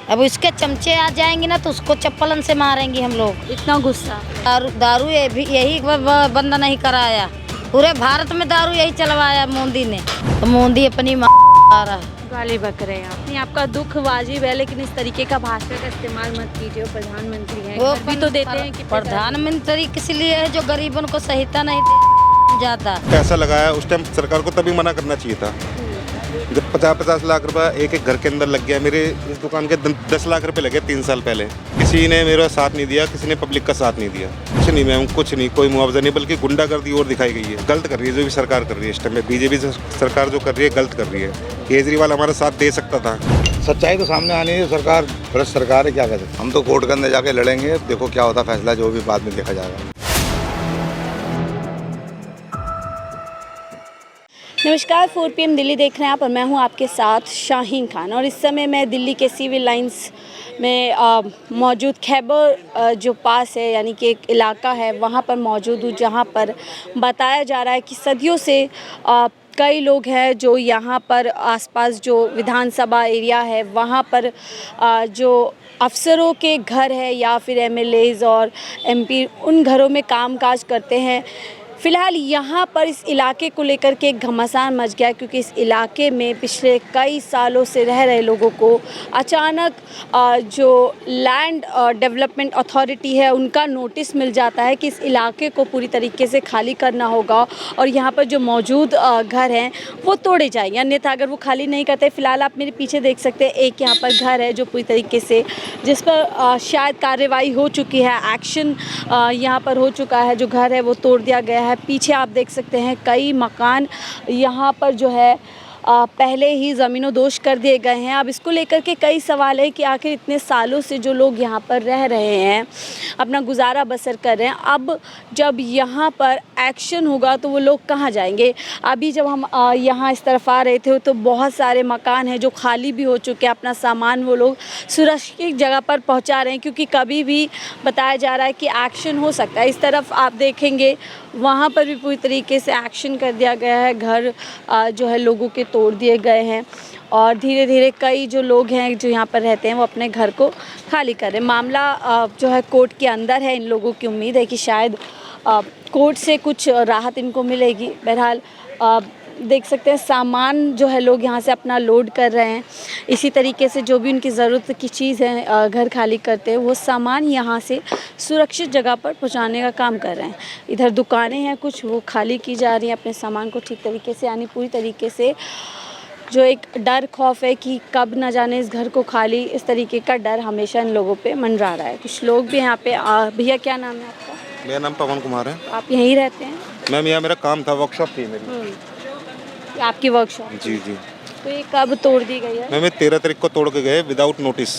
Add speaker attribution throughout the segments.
Speaker 1: अब इसके चमचे आ जाएंगे ना तो उसको चप्पलन से मारेंगे हम लोग।
Speaker 2: इतना गुस्सा।
Speaker 1: दारू दारू ये भी यही बंद नहीं कराया, पूरे भारत में दारू यही चलवाया मोदी ने, तो मोदी अपनी आ रहा है।
Speaker 2: गाली बक रहे हैं आप। नहीं, आपका दुख वाजिब है, लेकिन इस तरीके का भाषा का इस्तेमाल मत कीजिए। वो प्रधानमंत्री हैं,
Speaker 1: वो
Speaker 2: घर भी तो देते हैं कि
Speaker 1: प्रधानमंत्री किस लिए है जो गरीबों को सहायता नहीं दे जाता।
Speaker 3: पैसा लगाया उस टाइम सरकार को तभी मना करना चाहिए था। जब 50-50 लाख रुपए एक एक घर के अंदर लग गया, मेरे इस दुकान के 10 लाख रुपए लगे 3 साल पहले। किसी ने मेरा साथ नहीं दिया, किसी ने पब्लिक का साथ नहीं दिया। कुछ नहीं मैम, कुछ नहीं, कोई मुआवजा नहीं, बल्कि गुंडागर्दी और दिखाई गई है। गलत कर रही है जो भी सरकार कर रही है इस टाइम में। बीजेपी सरकार जो कर रही है गलत कर रही है। केजरीवाल हमारा साथ दे सकता था।
Speaker 4: सच्चाई तो सामने आनी है। सरकार भ्रष्ट सरकार है, क्या कहते हैं। हम तो कोर्ट के अंदर जाके लड़ेंगे, देखो क्या होता फैसला, जो भी बाद में देखा जाएगा।
Speaker 2: नमस्कार, 4 PM दिल्ली देख रहे हैं आप और मैं हूं आपके साथ शाहीन खान। और इस समय मैं दिल्ली के सिविल लाइंस में मौजूद खैबर जो पास है, यानी कि एक इलाका है, वहां पर मौजूद हूँ, जहां पर बताया जा रहा है कि सदियों से कई लोग हैं जो यहाँ पर आसपास जो विधानसभा एरिया है वहाँ पर जो अफसरों के घर है या फिर MLAs और MP उन घरों में कामकाज करते हैं। फ़िलहाल यहाँ पर इस इलाके को लेकर के एक घमासान मच गया, क्योंकि इस इलाके में पिछले कई सालों से रह रहे लोगों को अचानक जो लैंड डेवलपमेंट अथॉरिटी है उनका नोटिस मिल जाता है कि इस इलाके को पूरी तरीके से खाली करना होगा और यहाँ पर जो मौजूद घर हैं वो तोड़े जाएंगे, अन्यथा अगर वो खाली नहीं करते। फ़िलहाल आप मेरे पीछे देख सकते हैं, एक यहाँ पर घर है जो पूरी तरीके से, जिस पर शायद कार्रवाई हो चुकी है, एक्शन यहाँ पर हो चुका है, जो घर है वो तोड़ दिया गया है। पीछे आप देख सकते हैं कई मकान यहाँ पर जो है पहले ही ज़मीनों-दोज़ कर दिए गए हैं। अब इसको लेकर के कई सवाल है कि आखिर इतने सालों से जो लोग यहाँ पर रह रहे हैं, अपना गुजारा बसर कर रहे हैं, अब जब यहाँ पर एक्शन होगा तो वो लोग कहाँ जाएंगे। अभी जब हम यहाँ इस तरफ आ रहे थे तो बहुत सारे मकान हैं जो खाली भी हो चुके हैं, अपना सामान वो लोग सुरक्षित जगह पर पहुँचा रहे हैं, क्योंकि कभी भी बताया जा रहा है कि एक्शन हो सकता है। इस तरफ आप देखेंगे वहाँ पर भी पूरी तरीके से एक्शन कर दिया गया है, घर जो है लोगों के तोड़ दिए गए हैं और धीरे धीरे कई जो लोग हैं जो यहाँ पर रहते हैं वो अपने घर को खाली कर रहे हैं। मामला जो है कोर्ट के अंदर है। इन लोगों की उम्मीद है कि शायद कोर्ट से कुछ राहत इनको मिलेगी। बहरहाल देख सकते हैं सामान जो है लोग यहाँ से अपना लोड कर रहे हैं। इसी तरीके से जो भी उनकी ज़रूरत की चीज़ है घर खाली करते हैं वो सामान यहाँ से सुरक्षित जगह पर पहुँचाने का काम कर रहे हैं। इधर दुकानें हैं कुछ, वो खाली की जा रही हैं अपने सामान को ठीक तरीके से, यानी पूरी तरीके से जो एक डर खौफ है कि कब न जाने इस घर को खाली, इस तरीके का डर हमेशा इन लोगों पे मंडरा रहा है। कुछ लोग भी यहाँ पे भैया क्या नाम है आपका?
Speaker 3: मेरा नाम पवन कुमार है।
Speaker 2: आप यहीं रहते हैं?
Speaker 3: मैम यहाँ मेरा काम था, वर्कशॉप थी मेरी।
Speaker 2: आपकी वर्कशॉप?
Speaker 3: जी जी।
Speaker 2: तो ये कब तोड़ दी गई है?
Speaker 3: मैम 13 तारीख को तोड़ के गए विदाउट नोटिस।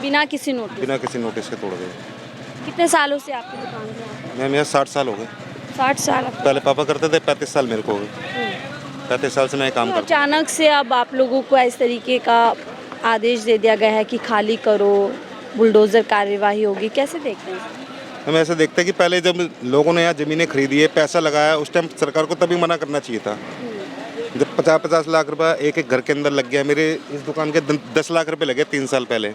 Speaker 2: बिना किसी नोटिस?
Speaker 3: बिना किसी नोटिस के तोड़ गए।
Speaker 2: कितने सालों से आपकी दुकान है?
Speaker 3: मैम यहाँ 60 साल हो गए।
Speaker 2: 60 साल?
Speaker 3: पहले पापा करते थे, 35 साल मेरे को हो गए। 35 साल से मैं काम करता हूँ।
Speaker 2: अचानक से अब आप लोगों को इस तरीके का आदेश दे दिया गया है कि खाली करो, बुलडोज़र कार्यवाही होगी, कैसे देखते हैं?
Speaker 3: हम ऐसे देखते हैं कि पहले जब लोगों ने यहाँ ज़मीनें खरीदी है, पैसा लगाया, उस टाइम सरकार को तभी मना करना चाहिए था। जब 50-50 लाख रुपए एक एक घर के अंदर लग गया, मेरे इस दुकान के 10 लाख रुपए लगे 3 साल पहले।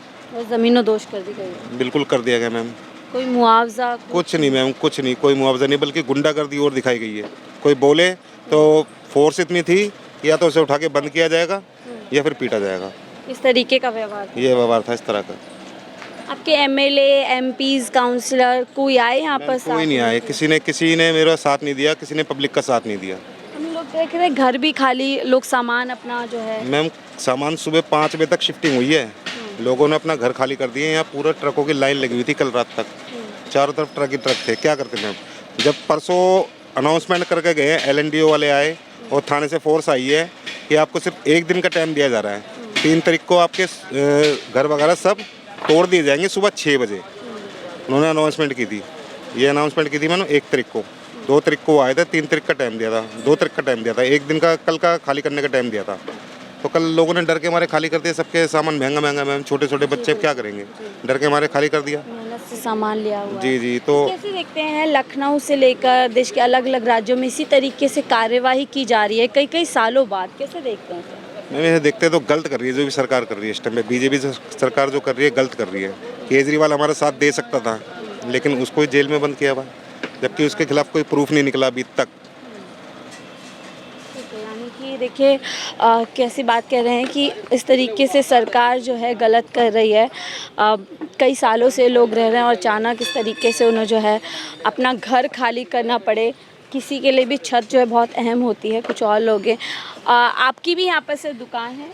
Speaker 2: ज़मीनों-दोज़ कर दी गई?
Speaker 3: बिल्कुल कर दिया गया मैम।
Speaker 2: कोई मुआवजा?
Speaker 3: कुछ नहीं मैम, कुछ नहीं, कोई मुआवजा नहीं, बल्कि गुंडागर्दी और दिखाई गई है। कोई बोले तो फोर्स इतनी थी कि या तो उसे उठा के बंद किया जाएगा या फिर पीटा जाएगा।
Speaker 2: इस तरीके का व्यवहार?
Speaker 3: ये व्यवहार था इस तरह का।
Speaker 2: आपके MLA, MPs, काउंसलर कोई आए यहाँ पर?
Speaker 3: कोई नहीं आए, किसी ने मेरा साथ नहीं दिया, किसी ने पब्लिक का साथ नहीं दिया।
Speaker 2: हम लोग देख रहे हैं घर भी खाली, लोग सामान अपना जो है।
Speaker 3: मैम सामान सुबह 5 बजे तक शिफ्टिंग हुई है, लोगों ने अपना घर खाली कर दिए। यहाँ पूरा ट्रकों की लाइन लगी हुई थी कल रात तक, चारों तरफ ट्रक ही ट्रक थे। क्या करते थे हम? जब परसों अनाउंसमेंट करके गए, LNDO वाले आए और थाने से फोर्स आई है कि आपको सिर्फ 1 दिन का टाइम दिया जा रहा है, 3 तारीख को आपके घर वगैरह सब तोड़ दिए जाएंगे सुबह 6 बजे। उन्होंने अनाउंसमेंट की थी, ये अनाउंसमेंट की थी मैंने 1 तारीख को। 2 तारीख को आए थे, 3 तारीख का टाइम दिया था, 2 तारीख का टाइम दिया था, 1 दिन का कल का खाली करने का टाइम दिया था। तो कल लोगों ने डर के मारे खाली कर दिया, सबके सामान महंगा मैम, छोटे छोटे बच्चे क्या करेंगे, डर के मारे खाली कर दिया।
Speaker 2: मेहनत से सामान लिया हुआ।
Speaker 3: जी जी। तो
Speaker 2: कैसे देखते हैं लखनऊ से लेकर देश के अलग अलग राज्यों में इसी तरीके से कार्यवाही की जा रही है कई सालों बाद, कैसे देखते हैं सर?
Speaker 3: नहीं, ये देखते तो गलत कर रही है जो भी सरकार कर रही है इस टाइम पे। बीजेपी सरकार जो कर रही है गलत कर रही है। केजरीवाल हमारा साथ दे सकता था लेकिन उसको ही जेल में बंद किया हुआ, जबकि उसके खिलाफ कोई प्रूफ नहीं निकला अभी तक।
Speaker 2: यानी कि देखिए कैसी बात कह रहे हैं कि इस तरीके से सरकार जो है गलत कर रही है। कई सालों से लोग रह रहे हैं और अचानक इस तरीके से उन्हें जो है अपना घर खाली करना पड़े। किसी के लिए भी छत जो है बहुत अहम होती है। कुछ और लोग हैं। आपकी भी यहाँ पर से दुकान है?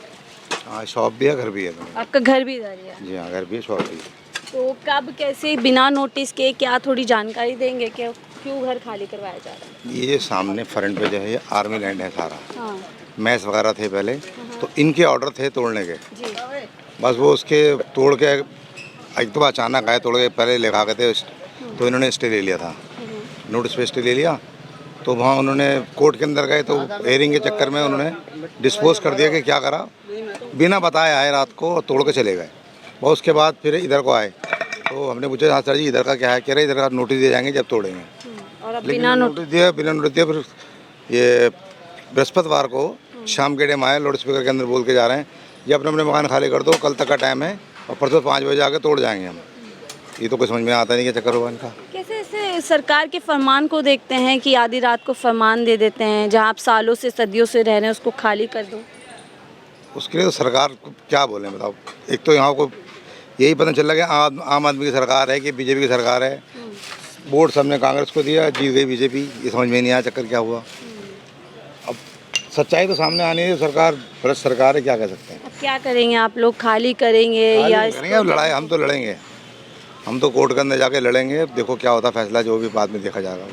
Speaker 4: हाँ, शॉप भी है, घर भी है।
Speaker 2: आपका घर भी इधर ही है?
Speaker 4: जी हाँ, घर भी है, शॉप भी है।
Speaker 2: तो कब कैसे बिना नोटिस के क्या थोड़ी जानकारी देंगे कि क्यों घर खाली करवाया जा रहा है?
Speaker 4: ये सामने फ्रंट पे जो है ये आर्मी लैंड है सारा।
Speaker 2: हाँ
Speaker 4: मैस वगैरह थे पहले, तो इनके ऑर्डर थे तोड़ने के।
Speaker 2: जी।
Speaker 4: बस वो उसके तोड़ के एक तो अचानक आए, तोड़ के पहले लिखा के थे तो इन्होंने स्टे ले लिया था, नोटिस पे स्टे ले लिया। तो वहाँ उन्होंने कोर्ट के अंदर गए तो हेयरिंग के चक्कर में उन्होंने डिस्पोज कर दिया कि क्या करा, बिना बताए आए रात को और तोड़ के चले गए। बहुत उसके बाद फिर इधर को आए तो हमने पूछा हाँ सर जी इधर का क्या है, कह रहे इधर का नोटिस दिए जाएंगे जब तोड़ेंगे।
Speaker 2: और अब
Speaker 4: लेकिन
Speaker 2: बिना
Speaker 4: नोटिस दिया, बिना नोटिस दिया। फिर ये बृहस्पतिवार को शाम के टाइम आए, लाउड स्पीकर के अंदर बोल के जा रहे हैं ये अपने अपने मकान खाली कर दो, कल तक का टाइम है और परसों 5 बजे आके तोड़ जाएंगे हम। ये तो कुछ समझ में आता नहीं क्या चक्कर हुआ इनका।
Speaker 2: कैसे ऐसे सरकार के फरमान को देखते हैं कि आधी रात को फरमान दे देते हैं जहां आप सालों से सदियों से रह रहे हैं उसको खाली कर दो?
Speaker 4: उसके लिए तो सरकार को क्या बोलें बताओ। एक तो यहाँ को यही पता चल रहा है आम आदमी की सरकार है कि बीजेपी की सरकार है। वोट सबने कांग्रेस को दिया, जीत गई बीजेपी। ये समझ में नहीं आया चक्कर क्या हुआ। अब सच्चाई तो सामने आनी है। सरकार भ्रष्ट सरकार है, क्या कह सकते हैं।
Speaker 2: अब क्या करेंगे आप लोग? खाली करेंगे या
Speaker 4: करेंगे? अब लड़ाई हम तो लड़ेंगे, हम तो कोर्ट के अंदर जाके लड़ेंगे। देखो क्या होता फैसला, जो भी बाद में देखा जाएगा।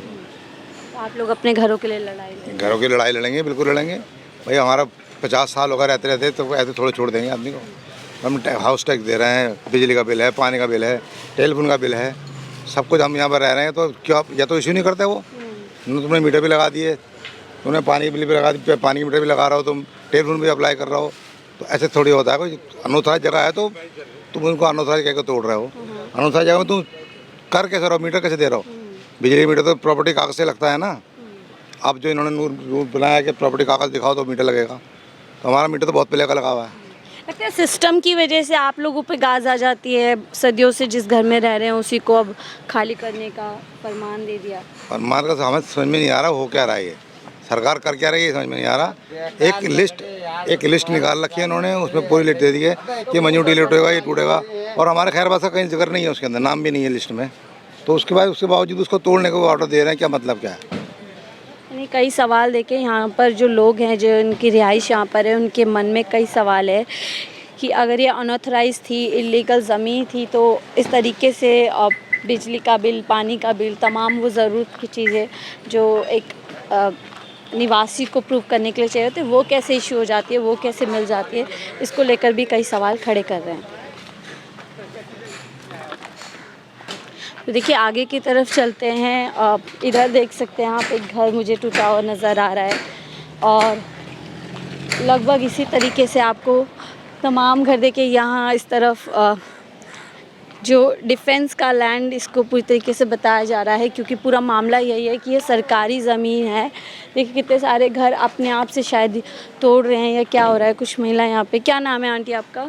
Speaker 2: तो आप लोग अपने घरों के लिए लड़ाई लड़ेंगे?
Speaker 4: घरों की लड़ाई लड़ेंगे, बिल्कुल लड़ेंगे भाई। हमारा 50 साल होगा रहते रहते तो ऐसे थोड़े छोड़ देंगे आदमी को। हम हाउस टैक्स दे रहे हैं, बिजली का बिल है, पानी का बिल है, टेलीफोन का बिल है, सब कुछ हम यहाँ पर रह रहे हैं। तो क्या या तो इश्यू नहीं करते वो? तुमने मीटर भी लगा दिए, तुमने पानी बिल भी लगा दिए, पानी मीटर भी लगा रहे हो, तुम टेलीफोन भी अप्लाई कर रहे हो। तो ऐसे थोड़ी होता है। कोई अनऑथराइज जगह है तो तुम उनको अनऑथराइज कह के तोड़ रहे हो। अनऑथराइज जगह में तुम कर कैसे रहो, मीटर कैसे दे रहे हो? बिजली मीटर तो प्रॉपर्टी कागज से लगता है ना। अब जो इन्होंने रूल बनाया कि प्रॉपर्टी कागज दिखाओ तो मीटर लगेगा, तो हमारा मीटर तो बहुत पहले का लगा हुआ है।
Speaker 2: लगता है सिस्टम की वजह से आप लोगों पे गाज आ जाती है। सदियों से जिस घर में रह रहे हैं उसी को अब खाली करने का फरमान दे दिया।
Speaker 4: और मार का हमें समझ में नहीं आ रहा हो क्या रहा है, ये सरकार कर क्या रही है समझ में नहीं आ रहा। एक लिस्ट निकाल रखी है उन्होंने, उसमें पूरी लिस्ट दे दी है कि मंजूरी लेट होगा, ये टूटेगा। और हमारे खैरबाद का कहीं जिक्र नहीं है उसके अंदर, नाम भी नहीं है लिस्ट में। तो उसके बावजूद उसको तोड़ने को ऑर्डर दे रहे हैं, क्या मतलब क्या है?
Speaker 2: यानी कई सवाल देखे यहाँ पर जो लोग हैं, जो उनकी रिहाइश यहाँ पर है, उनके मन में कई सवाल है कि अगर ये अनऑथराइज थी, इलीगल ज़मीन थी, तो इस तरीके से बिजली का बिल, पानी का बिल, तमाम वो ज़रूरत की चीज़ें जो एक निवासी को प्रूव करने के लिए चाहिए होते, वो कैसे इशू हो जाती है, वो कैसे मिल जाती है, इसको लेकर भी कई सवाल खड़े कर रहे हैं। तो देखिए आगे की तरफ चलते हैं। इधर देख सकते हैं आप, एक घर मुझे टूटा हुआ नज़र आ रहा है और लगभग इसी तरीके से आपको तमाम घर देखे। यहाँ इस तरफ जो डिफेंस का लैंड, इसको पूरी तरीके से बताया जा रहा है क्योंकि पूरा मामला यही है कि ये सरकारी ज़मीन है। देखिए कितने सारे घर अपने आप से शायद तोड़ रहे हैं या क्या हो रहा है। कुछ महिला यहाँ पे। क्या नाम है आंटी आपका?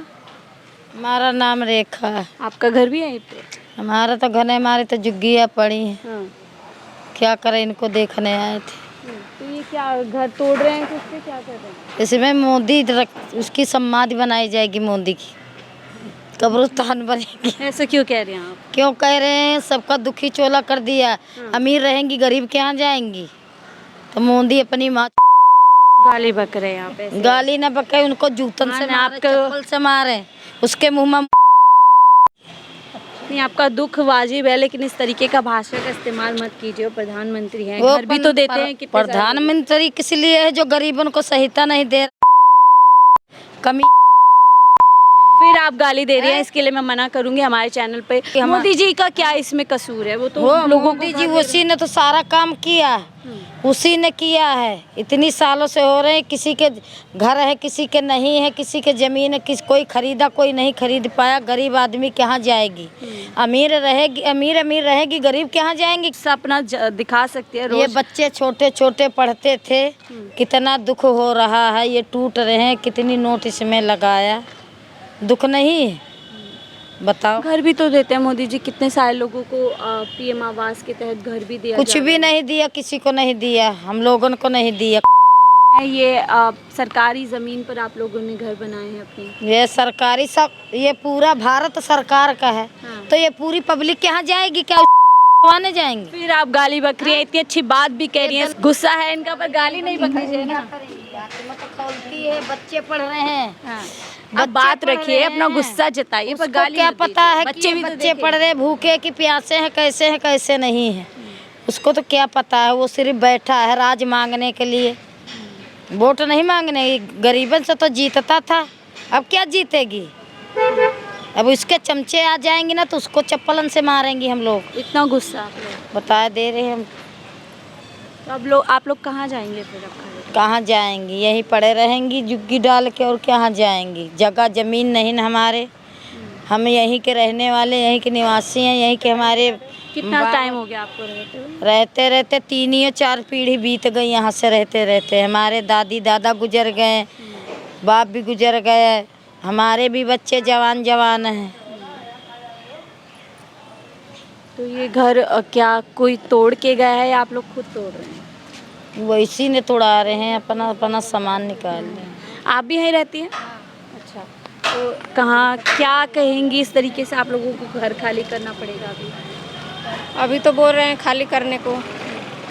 Speaker 1: हमारा नाम रेखा है।
Speaker 2: आपका घर भी यहीं पे?
Speaker 1: हमारा तो घर है, हमारी तो झुग्गियाँ पड़ी हैं।
Speaker 2: हाँ।
Speaker 1: क्या करें, इनको देखने आए थे।
Speaker 2: तो ये क्या घर तोड़ रहे हैं, किससे क्या कर रहे हैं?
Speaker 1: इसमें मोदी उसकी समाधि बनाई जाएगी, मोदी की कब्रिस्तान बनेगी।
Speaker 2: ऐसा क्यों कह रहे हैं आप?
Speaker 1: क्यों कह रहे हैं? सबका दुखी चोला कर दिया। अमीर रहेंगी, गरीब के यहाँ जाएंगी। तो मोदी अपनी माँ
Speaker 2: गाली बक रहे हैं यहाँ पे?
Speaker 1: गाली न बके, उनको जूतन से मारे, चप्पल से मारे, उसके मुंह में।
Speaker 2: नहीं, आपका दुख वाजिब है लेकिन इस तरीके का भाषा का इस्तेमाल मत कीजिए। वो प्रधानमंत्री हैं, घर भी तो देते हैं। कितने
Speaker 1: प्रधानमंत्री किस लिए है? जो गरीबों को सहायता नहीं दे। कमी।
Speaker 2: फिर फिर आप गाली दे रहे हैं, इसके लिए मैं मना करूंगी हमारे चैनल पे। मोदी जी का क्या इसमें कसूर है? वो तो लोगों
Speaker 1: मोदी जी उसी ने तो सारा काम किया, उसी ने किया है। इतनी सालों से हो रहे हैं, किसी के घर है, किसी के नहीं है, किसी के जमीन है, कोई खरीदा, कोई नहीं खरीद पाया। गरीब आदमी कहाँ जाएगी? अमीर रहेगी, अमीर रहेगी, गरीब कहाँ जाएंगी?
Speaker 2: सपना दिखा सकती है।
Speaker 1: ये बच्चे छोटे छोटे पढ़ते थे, कितना दुख हो रहा है, ये टूट रहे हैं। कितनी नोट इसमें लगाया, दुख नहीं है? बताओ।
Speaker 2: घर भी तो देते हैं मोदी जी, कितने सारे लोगों को पीएम आवास के तहत घर भी दिया।
Speaker 1: कुछ भी नहीं दिया, किसी को नहीं दिया, हम लोगों को नहीं दिया।
Speaker 2: ये सरकारी ज़मीन पर आप लोगों ने घर बनाए हैं अपने?
Speaker 1: ये सरकारी सब, ये पूरा भारत सरकार का है।
Speaker 2: हाँ।
Speaker 1: तो ये पूरी पब्लिक कहाँ जाएगी? क्या आने जाएंगे?
Speaker 2: फिर आप गाली बक रही है, इतनी अच्छी बात भी कह रही है, गुस्सा है इनका, पर गाली नहीं बकनी चाहिए ना।
Speaker 1: खोलती है, बच्चे पढ़ रहे हैं।
Speaker 2: हाँ। अब बात रखिए, अपना गुस्सा जताइए, पर गाली
Speaker 1: क्या
Speaker 2: मत
Speaker 1: पता है
Speaker 2: दीजिए।
Speaker 1: कि
Speaker 2: भी तो
Speaker 1: बच्चे
Speaker 2: देखें।
Speaker 1: पढ़ रहे, भूखे कि प्यासे हैं, कैसे नहीं है, उसको तो क्या पता है? वो सिर्फ बैठा है राज मांगने के लिए, वोट नहीं मांगने। गरीबन से तो जीतता था, अब क्या जीतेगी? अब उसके चमचे आ जाएंगे ना तो उसको चप्पलन से मारेंगे हम लोग।
Speaker 2: इतना गुस्सा आप लोग
Speaker 1: बता दे रहे हैं हम।
Speaker 2: तो अब आप लोग कहाँ जाएंगे फिर? अब
Speaker 1: कहाँ जाएंगी? यहीं पड़े रहेंगी झुग्गी डाल के, और कहाँ जाएंगी? जगह जमीन नहीं न हमारे, हम यहीं के रहने वाले, यहीं के निवासी हैं, यहीं के हमारे।
Speaker 2: कितना टाइम हो गया आपको रहते हुए?
Speaker 1: रहते 3 या 4 पीढ़ी बीत गई यहाँ से रहते। हमारे दादी दादा गुजर गए, बाप भी गुजर गए, हमारे भी बच्चे जवान हैं।
Speaker 2: तो ये घर क्या कोई तोड़ के गया है या आप लोग खुद तोड़ रहे हैं?
Speaker 1: वैसी ने तोड़ा रहे हैं, अपना सामान निकाल रहे हैं।
Speaker 2: आप भी यहीं रहती हैं? अच्छा, तो कहाँ क्या कहेंगी, इस तरीके से आप लोगों को घर खाली करना पड़ेगा
Speaker 5: अभी तो बोल रहे हैं खाली करने को,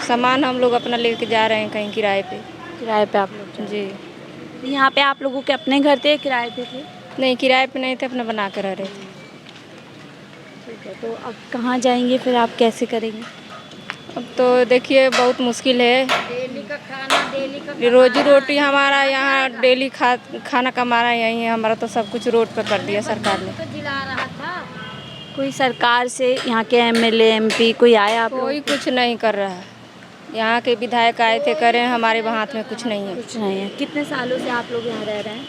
Speaker 5: सामान हम लोग अपना लेके जा रहे हैं कहीं किराए पे।
Speaker 2: किराए पे आप लोग?
Speaker 5: जी
Speaker 2: तो यहाँ पे आप लोगों के अपने घर थे, किराए पे थे?
Speaker 5: नहीं, किराए पे नहीं थे, अपना बना कर रह रहे थे।
Speaker 2: ठीक है, तो अब कहाँ जाएंगे फिर, आप कैसे करेंगे?
Speaker 5: अब तो देखिए बहुत मुश्किल है,
Speaker 1: डेली का खाना,
Speaker 5: रोजी रोटी हमारा यहाँ डेली खाना कमाना यही है हमारा, तो सब कुछ रोड पे कर दिया सरकार ने।
Speaker 1: जिला रहा था।
Speaker 2: कोई सरकार से यहाँ के एमएलए एमपी कोई आया आप लोग?
Speaker 5: कोई कुछ नहीं कर रहा है। यहाँ के विधायक आए थे, करें, हमारे हाथ में कुछ नहीं है।
Speaker 2: कुछ नहीं है। कितने सालों से आप लोग यहाँ रह रहे हैं?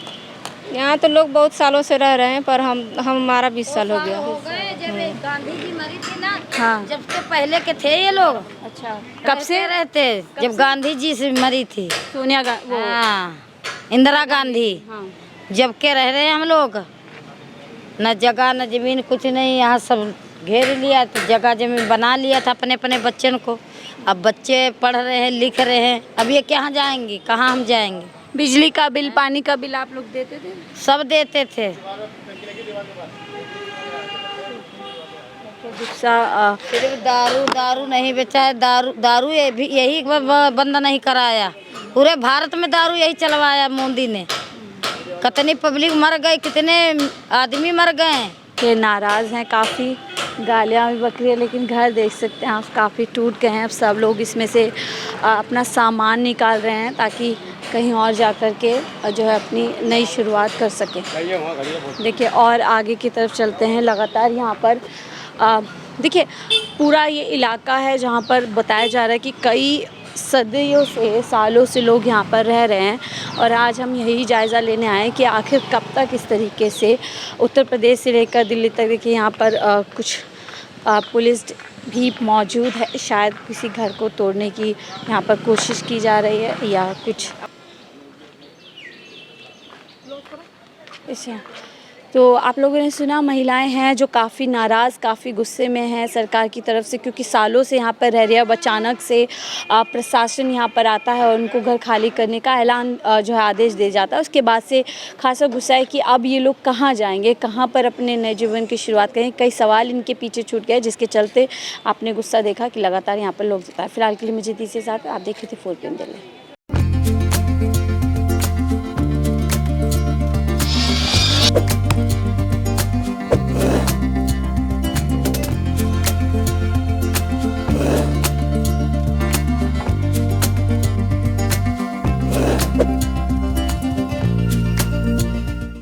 Speaker 5: यहाँ तो लोग बहुत सालों से रह रहे हैं, पर हमारा 20 साल हो गया।
Speaker 1: जब गांधी जी मरी थी ना,
Speaker 2: हाँ।
Speaker 1: जब से पहले के थे ये लोग।
Speaker 2: अच्छा, कब से
Speaker 1: रहते? जब गांधी जी से मरी थी
Speaker 2: सोनिया गांधी,
Speaker 1: हाँ, इंदिरा गांधी,
Speaker 2: हाँ।
Speaker 1: जब के रह रहे हैं हम लोग। न जगह न जमीन कुछ नहीं, यहाँ सब घेर लिया, तो जगह जमीन बना लिया था अपने बच्चों को। अब बच्चे पढ़ रहे हैं, लिख रहे हैं, अब ये कहाँ जाएंगे? कहाँ हम जाएंगे?
Speaker 2: बिजली का बिल, पानी का बिल आप लोग देते थे?
Speaker 1: सब देते थे। सिर्फ दारू नहीं बेचा है, दारू ये भी यही बंद नहीं कराया। पूरे भारत में दारू यही चलवाया मोदी ने। कितनी पब्लिक मर गई, कितने आदमी मर गए।
Speaker 2: के नाराज़ हैं, काफ़ी गालियाँ भी बक रही है, लेकिन घर देख सकते हैं आप काफ़ी टूट गए हैं। अब सब लोग इसमें से अपना सामान निकाल रहे हैं ताकि कहीं और जा कर के जो है अपनी नई शुरुआत कर सकें। देखिए, और आगे की तरफ चलते हैं। लगातार यहाँ पर देखिए पूरा ये इलाका है जहाँ पर बताया जा रहा है कि कई सदियों से, सालों से लोग यहाँ पर रह रहे हैं। और आज हम यही जायज़ा लेने आए हैं कि आखिर कब तक इस तरीके से उत्तर प्रदेश से लेकर दिल्ली तक, देखिए यहाँ पर कुछ पुलिस भी मौजूद है। शायद किसी घर को तोड़ने की यहाँ पर कोशिश की जा रही है या कुछ ऐसे। तो आप लोगों ने सुना, महिलाएं हैं जो काफ़ी नाराज़, काफ़ी गुस्से में हैं सरकार की तरफ से, क्योंकि सालों से यहाँ पर रह रही है। अब अचानक से प्रशासन यहाँ पर आता है और उनको घर खाली करने का ऐलान जो है आदेश दे जाता है। उसके बाद से खासा गुस्सा है कि अब ये लोग कहाँ जाएंगे, कहाँ पर अपने नए जीवन की शुरुआत करें। कई सवाल इनके पीछे छूट गए, जिसके चलते आपने गुस्सा देखा कि लगातार यहाँ पर लोग जताए। फिलहाल के लिए मुझे तीसरे साथ आप देख रहे थे 4PM दिल्ली।